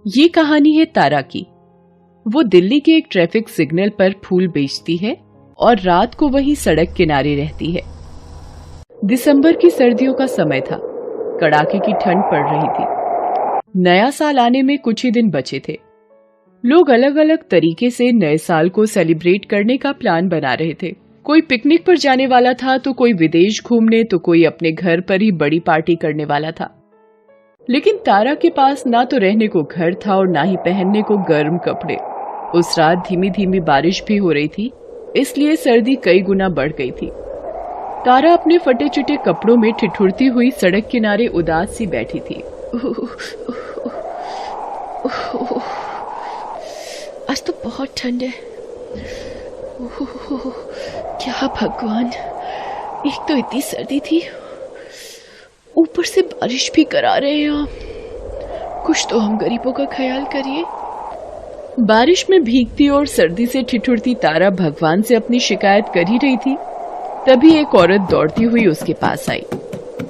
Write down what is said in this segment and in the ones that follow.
ये कहानी है तारा की। वो दिल्ली के एक ट्रैफिक सिग्नल पर फूल बेचती है और रात को वहीं सड़क किनारे रहती है। दिसंबर की सर्दियों का समय था। कड़ाके की ठंड पड़ रही थी। नया साल आने में कुछ ही दिन बचे थे। लोग अलग अलग तरीके से नए साल को सेलिब्रेट करने का प्लान बना रहे थे। कोई पिकनिक पर जाने वाला था तो कोई विदेश घूमने, तो कोई अपने घर पर ही बड़ी पार्टी करने वाला था। लेकिन तारा के पास ना तो रहने को घर था और ना ही पहनने को गर्म कपड़े। उस रात धीमी धीमी बारिश भी हो रही थी, इसलिए सर्दी कई गुना बढ़ गई थी। तारा अपने फटे चिटे कपड़ों में ठिठुरती हुई सड़क किनारे उदास सी बैठी थी। आज तो बहुत ठंड है। क्या भगवान, एक तो इतनी सर्दी थी, ऊपर से बारिश भी करा रहे हैं आप। कुछ तो हम गरीबों का ख्याल करिए। बारिश में भीगती और सर्दी से ठिठुरती तारा भगवान से अपनी शिकायत कर ही रही थी, तभी एक औरत दौड़ती हुई उसके पास आई।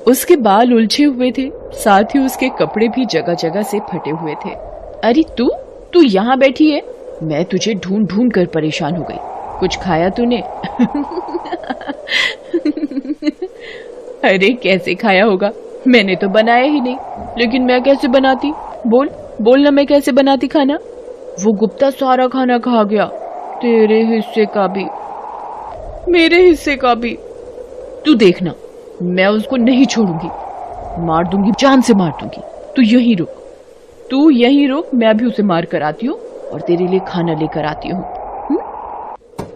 उसके बाल उलझे हुए थे, साथ ही उसके कपड़े भी जगह जगह से फटे हुए थे। अरे तू यहाँ बैठी है? मैं तुझे ढूंढ ढूंढ कर परेशान हो गई। कुछ खाया तूने? अरे कैसे खाया होगा, मैंने तो बनाया ही नहीं। लेकिन मैं कैसे बनाती? बोल ना, मैं कैसे बनाती खाना? वो गुप्ता सारा खाना खा गया, तेरे हिस्से का भी, मेरे हिस्से का भी। तू देखना, मैं उसको नहीं छोड़ूंगी, मार दूंगी, जान से मार दूंगी। तू यहीं रुक, मैं अभी उसे मार कर आती हूँ और तेरे लिए खाना लेकर आती हूँ।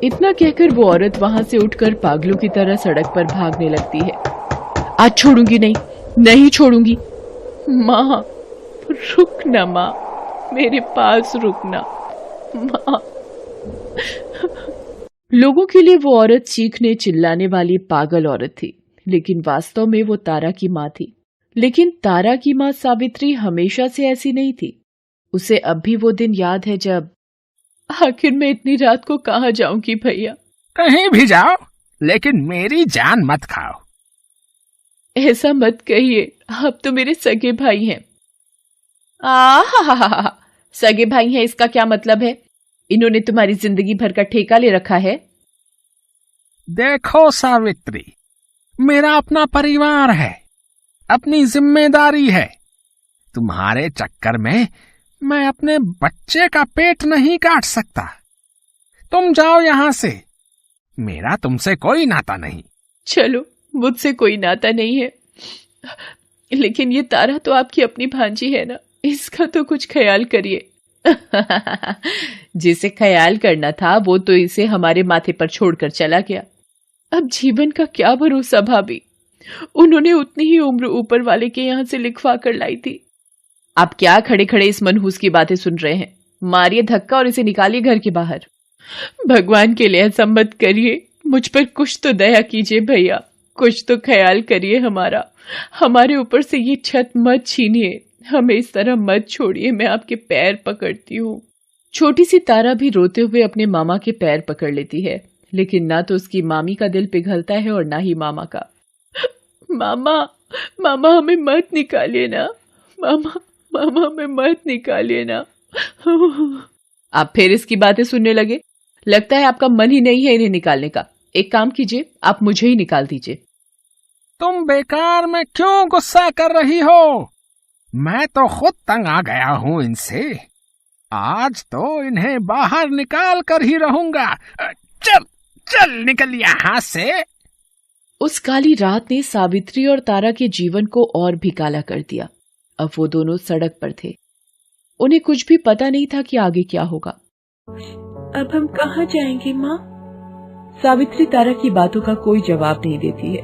इतना कहकर वो औरत वहां से उठकर पागलों की तरह सड़क पर भागने लगती है। आज छोड़ूंगी नहीं छोड़ूंगी। माँ रुकना, माँ मेरे पास रुकना माँ। लोगों के लिए वो औरत चीखने चिल्लाने वाली पागल औरत थी, लेकिन वास्तव में वो तारा की माँ थी। लेकिन तारा की माँ सावित्री हमेशा से ऐसी नहीं थी। उसे अब भी वो दिन याद है जब, आखिर मैं इतनी रात को कहाँ जाऊंगी भैया? कहीं भी जाओ, लेकिन मेरी जान मत खाओ। ऐसा मत कहिए, आप तो मेरे सगे भाई हैं। सगे भाई हैं इसका क्या मतलब है? इन्होंने तुम्हारी जिंदगी भर का ठेका ले रखा है। देखो सावित्री, मेरा अपना परिवार है, अपनी जिम्मेदारी है। तुम्हारे चक्कर में मैं अपने बच्चे का पेट नहीं काट सकता। तुम जाओ यहाँ से, मेरा तुमसे कोई नाता नहीं। चलो, मुझसे कोई नाता नहीं है, लेकिन ये तारा तो आपकी अपनी भांजी है ना, इसका तो कुछ ख्याल करिए। जिसे ख्याल करना था वो तो इसे हमारे माथे पर छोड़कर चला गया। अब जीवन का क्या भरोसा भाभी? उन्होंने उतनी ही उम्र ऊपर वाले के यहाँ से लिखवा कर लाई थी। आप क्या खड़े खड़े इस मनहूस की बातें सुन रहे हैं? मारिए धक्का और इसे निकालिए घर के बाहर। भगवान के लिए ऐसा मत करिए, मुझ पर कुछ तो दया कीजिए भैया, कुछ तो ख्याल करिए हमारा। हमारे ऊपर से ये छत मत छीनिए, हमें इस तरह मत छोड़िए, मैं आपके पैर पकड़ती हूँ। छोटी सी तारा भी रोते हुए अपने मामा के पैर पकड़ लेती है, लेकिन ना तो उसकी मामी का दिल पिघलता है और ना ही मामा का। मामा हमें मत निकालिए ना, मामा हमें मत निकालिए ना। आप फिर इसकी बातें सुनने लगे। लगता है आपका मन ही नहीं है इन्हें निकालने का। एक काम कीजिए, आप मुझे ही निकाल दीजिए। तुम बेकार में क्यों गुस्सा कर रही हो? मैं तो खुद तंग आ गया हूँ इनसे। आज तो इन्हें बाहर निकाल कर ही रहूंगा। चल निकल यहाँ से। उस काली रात ने सावित्री और तारा के जीवन को और भी काला कर दिया। अब वो दोनों सड़क पर थे। उन्हें कुछ भी पता नहीं था कि आगे क्या होगा। अब हम कहाँ जाएंगे माँ? सावित्री तारा की बातों का कोई जवाब नहीं देती है।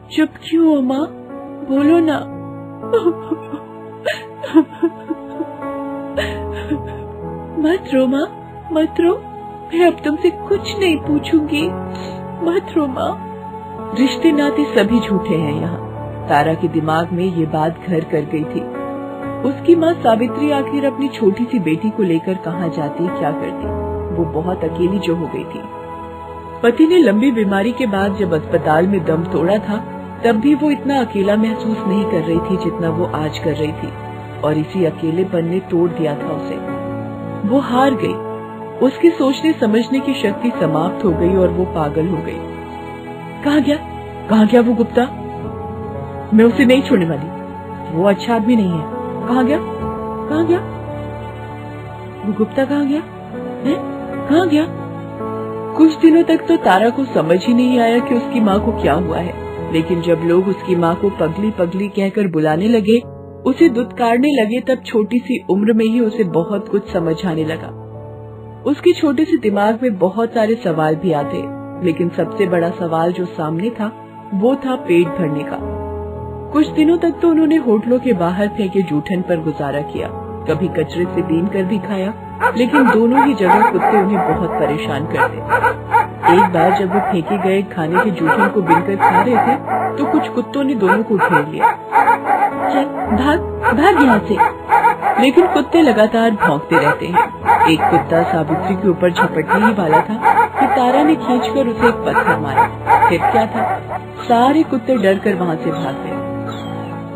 चुप क्यों हो माँ? बोलो ना। मत रो माँ, मत रो, मैं अब तुमसे कुछ नहीं पूछूंगी। मत रो माँ। रिश्ते नाते सभी झूठे हैं यहाँ। तारा के दिमाग में ये बात घर कर गई थी। उसकी माँ सावित्री आखिर अपनी छोटी सी बेटी को लेकर कहाँ जाती, क्या करती? वो बहुत अकेली जो हो गई थी। पति ने लंबी बीमारी के बाद जब अस्पताल में दम तोड़ा था, तब भी वो इतना अकेला महसूस नहीं कर रही थी जितना वो आज कर रही थी। और इसी अकेलेपन ने तोड़ दिया था उसे। वो हार गई, उसकी सोचने समझने की शक्ति समाप्त हो गई और वो पागल हो गई। कहाँ गया वो गुप्ता? मैं उसे नहीं छोड़ने वाली, वो अच्छा आदमी नहीं है। कहाँ गया वो गुप्ता? कहाँ गया? कुछ दिनों तक तो तारा को समझ ही नहीं आया कि उसकी माँ को क्या हुआ है, लेकिन जब लोग उसकी माँ को पगली पगली कहकर बुलाने लगे, उसे दुत्कारने लगे, तब छोटी सी उम्र में ही उसे बहुत कुछ समझ आने लगा। उसके छोटे से दिमाग में बहुत सारे सवाल भी आते, लेकिन सबसे बड़ा सवाल जो सामने था वो था पेट भरने का। कुछ दिनों तक तो उन्होंने होटलों के बाहर फेंके जूठन पर गुजारा किया, कभी कचरे से बीन कर भी खाया, लेकिन दोनों ही जगह कुत्ते उन्हें बहुत परेशान करते। एक बार जब वो फेंके गए खाने के जूठन को बीनकर खा रहे थे, तो कुछ कुत्तों ने दोनों को घेर लिया। चल भाग यहाँ से। लेकिन कुत्ते लगातार भौंकते रहते हैं। एक कुत्ता सावित्री के ऊपर झपटने ही वाला था कि तारा ने खींचकर उसे एक पत्थर मारा। फिर क्या था, सारे कुत्ते डर कर वहाँ से भाग गए।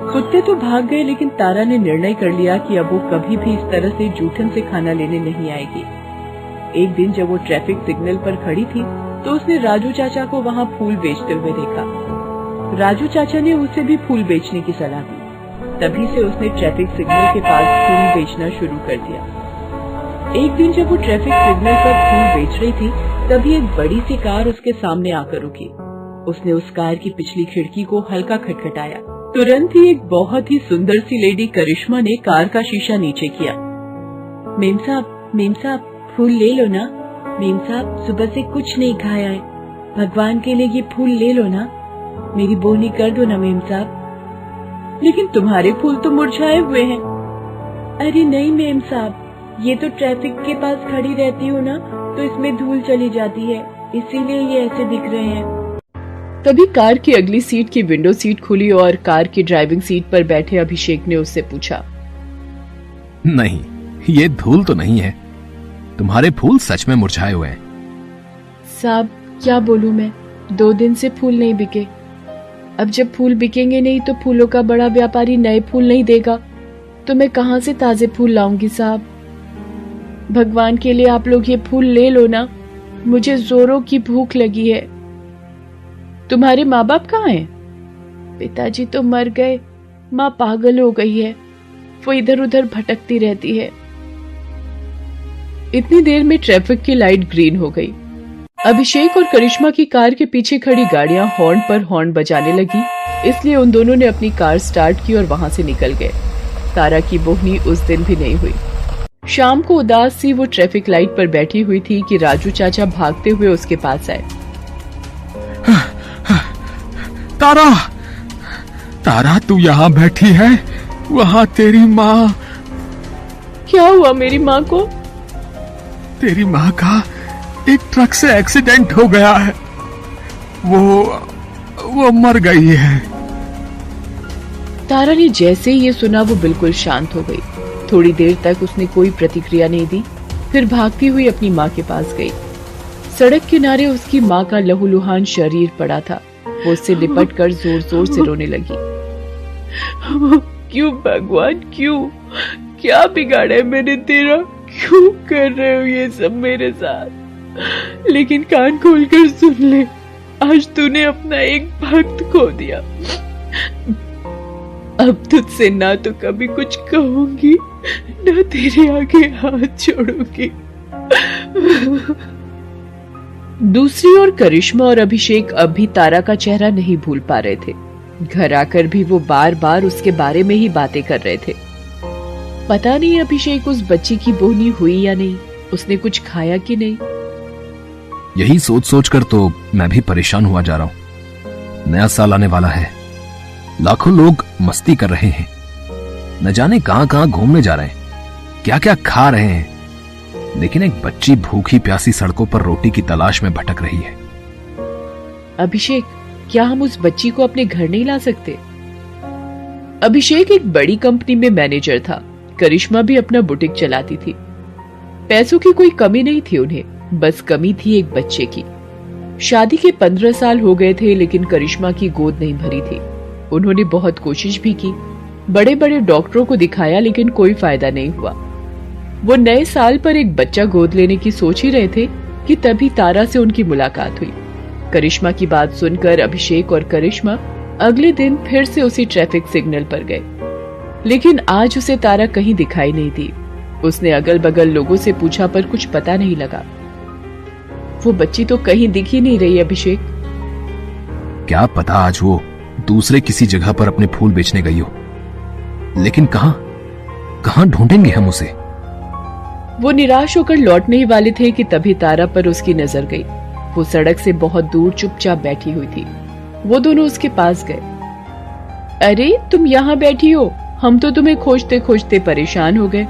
कुत्ते तो भाग गए, लेकिन तारा ने निर्णय कर लिया कि अब वो कभी भी इस तरह से जूठन से खाना लेने नहीं आएगी। एक दिन जब वो ट्रैफिक सिग्नल पर खड़ी थी, तो उसने राजू चाचा को वहाँ फूल बेचते हुए देखा। राजू चाचा ने उसे भी फूल बेचने की सलाह दी। तभी से उसने ट्रैफिक सिग्नल के पास फूल बेचना शुरू कर दिया। एक दिन जब वो ट्रैफिक सिग्नल पर फूल बेच रही थी, तभी एक बड़ी सी कार उसके सामने आकर रुकी। उसने उस कार की पिछली खिड़की को हल्का खटखटाया। तुरंत ही एक बहुत ही सुंदर सी लेडी करिश्मा ने कार का शीशा नीचे किया। मेम साहब फूल ले लो ना। मेम साहब सुबह से कुछ नहीं खाया है, भगवान के लिए ये फूल ले लो ना, मेरी बोनी कर दो ना मेम साहब। लेकिन तुम्हारे फूल तो मुरझाए हुए हैं। अरे नहीं मेम साहब, ये तो ट्रैफिक के पास खड़ी रहती हूँ ना, तो इसमें धूल चली जाती है, इसीलिए ये ऐसे दिख रहे हैं। तभी कार की अगली सीट की विंडो सीट खुली और कार की ड्राइविंग सीट पर बैठे अभिषेक ने उससे पूछा, नहीं, ये धूल तो नहीं है, तुम्हारे फूल सच में मुरझाए हुए हैं। साहब क्या बोलूं मैं, 2 दिन से फूल नहीं बिके। अब जब फूल बिकेंगे नहीं तो फूलों का बड़ा व्यापारी नए फूल नहीं देगा, तो मैं कहां से ताजे फूल लाऊंगी साहब। भगवान के लिए आप लोग ये फूल ले लो ना, मुझे जोरों की भूख लगी है। तुम्हारे माँ बाप कहाँ हैं? पिताजी तो मर गए, माँ पागल हो गई है, वो इधर उधर भटकती रहती है। इतनी देर में ट्रैफिक की लाइट ग्रीन हो गई। अभिषेक और करिश्मा की कार के पीछे खड़ी गाड़ियां हॉर्न पर हॉर्न बजाने लगी, इसलिए उन दोनों ने अपनी कार स्टार्ट की और वहां से निकल गए। तारा की बोहनी उस दिन भी नहीं हुई। शाम को उदास सी वो ट्रैफिक लाइट पर बैठी हुई थी कि राजू चाचा भागते हुए उसके पास आए। तारा तू यहाँ बैठी है, वहाँ तेरी माँ। क्या हुआ मेरी माँ को? तेरी माँ का एक ट्रक से एक्सीडेंट हो गया है, वो मर गई है। तारा ने जैसे ही ये सुना वो बिल्कुल शांत हो गई। थोड़ी देर तक उसने कोई प्रतिक्रिया नहीं दी, फिर भागती हुई अपनी माँ के पास गई। सड़क किनारे उसकी माँ का लहूलुहान शरीर पड़ा था। वो उससे लिपट कर जोर जोर से रोने लगी। क्यों भगवान, क्यों? क्या बिगाड़ा है मैंने तेरा? क्यों कर रहे हो ये सब मेरे साथ? लेकिन कान खोलकर सुन ले, आज तूने अपना एक भक्त खो दिया। अब तुझसे ना तो कभी कुछ कहूंगी, ना तेरे आगे हाथ छोड़ूंगी। दूसरी ओर करिश्मा और अभिषेक अब भी तारा का चेहरा नहीं भूल पा रहे थे। घर आकर भी वो बार बार उसके बारे में ही बातें कर रहे थे। पता नहीं अभिषेक उस बच्ची की बोहनी हुई या नहीं, उसने कुछ खाया कि नहीं। यही सोच सोच कर तो मैं भी परेशान हुआ जा रहा हूँ। नया साल आने वाला है, लाखों लोग मस्ती कर रहे हैं, न जाने कहां कहां घूमने जा रहे हैं, क्या क्या खा रहे हैं, लेकिन एक बच्ची भूखी प्यासी सड़कों पर रोटी की तलाश में भटक रही है। अभिषेक, क्या हम उस बच्ची को अपने घर नहीं ला सकते? अभिषेक एक बड़ी कंपनी में मैनेजर था। करिश्मा भी अपना बुटीक चलाती थी। पैसों की कोई कमी नहीं थी उन्हें, बस कमी थी एक बच्चे की। शादी के 15 साल हो गए थे, लेकिन करिश्मा की गोद नहीं भरी थी। उन्होंने बहुत कोशिश भी की, बड़े बड़े डॉक्टरों को दिखाया लेकिन कोई फायदा नहीं हुआ। वो नए साल पर एक बच्चा गोद लेने की सोच ही रहे थे कि तभी तारा से उनकी मुलाकात हुई। करिश्मा की बात सुनकर अभिषेक और करिश्मा अगले दिन फिर से उसी ट्रैफिक सिग्नल पर गए, लेकिन आज उसे तारा कहीं दिखाई नहीं दी। उसने अगल बगल लोगों से पूछा पर कुछ पता नहीं लगा। वो बच्ची तो कहीं दिख ही नहीं रही। अभिषेक, क्या पता आज वो दूसरे किसी जगह पर अपने फूल बेचने गई हो, लेकिन कहां ढूंढेंगे हम उसे। वो निराश होकर लौटने ही वाले थे कि तभी तारा पर उसकी नजर गई। वो सड़क से बहुत दूर चुपचाप बैठी हुई थी। वो दोनों उसके पास गए। अरे तुम यहाँ बैठी हो, हम तो तुम्हें खोजते खोजते परेशान हो गए।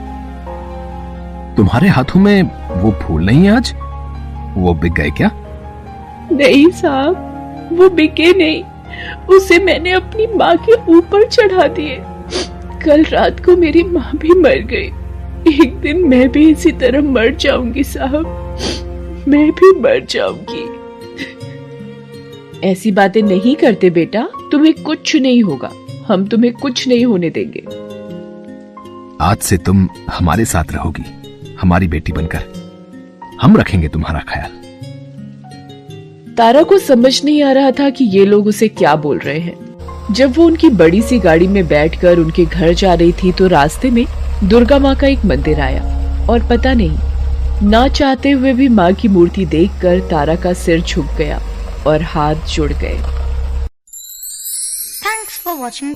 तुम्हारे हाथों में वो फूल नहीं आज? वो बिक गए क्या? नहीं साहब, वो बिके नहीं। उसे मैंने अपनी माँ के ऊपर चढ़ा दिए। कल रात को मेरी माँ भी मर गई। एक दिन मैं भी इसी तरह मर जाऊंगी साहब, मैं भी मर जाऊंगी। ऐसी बातें नहीं करते बेटा, तुम्हें कुछ नहीं होगा। हम तुम्हें कुछ नहीं होने देंगे। आज से तुम हमारे साथ रहोगी, हमारी बेटी बनकर। हम रखेंगे तुम्हारा ख्याल। तारा को समझ नहीं आ रहा था कि ये लोग उसे क्या बोल रहे हैं। जब वो उनकी बड़ी सी गाड़ी में बैठकर उनके घर जा रही थी तो रास्ते में दुर्गा माँ का एक मंदिर आया और पता नहीं, ना चाहते हुए भी माँ की मूर्ति देखकर तारा का सिर झुक गया और हाथ जुड़ गए। Thanks for watching.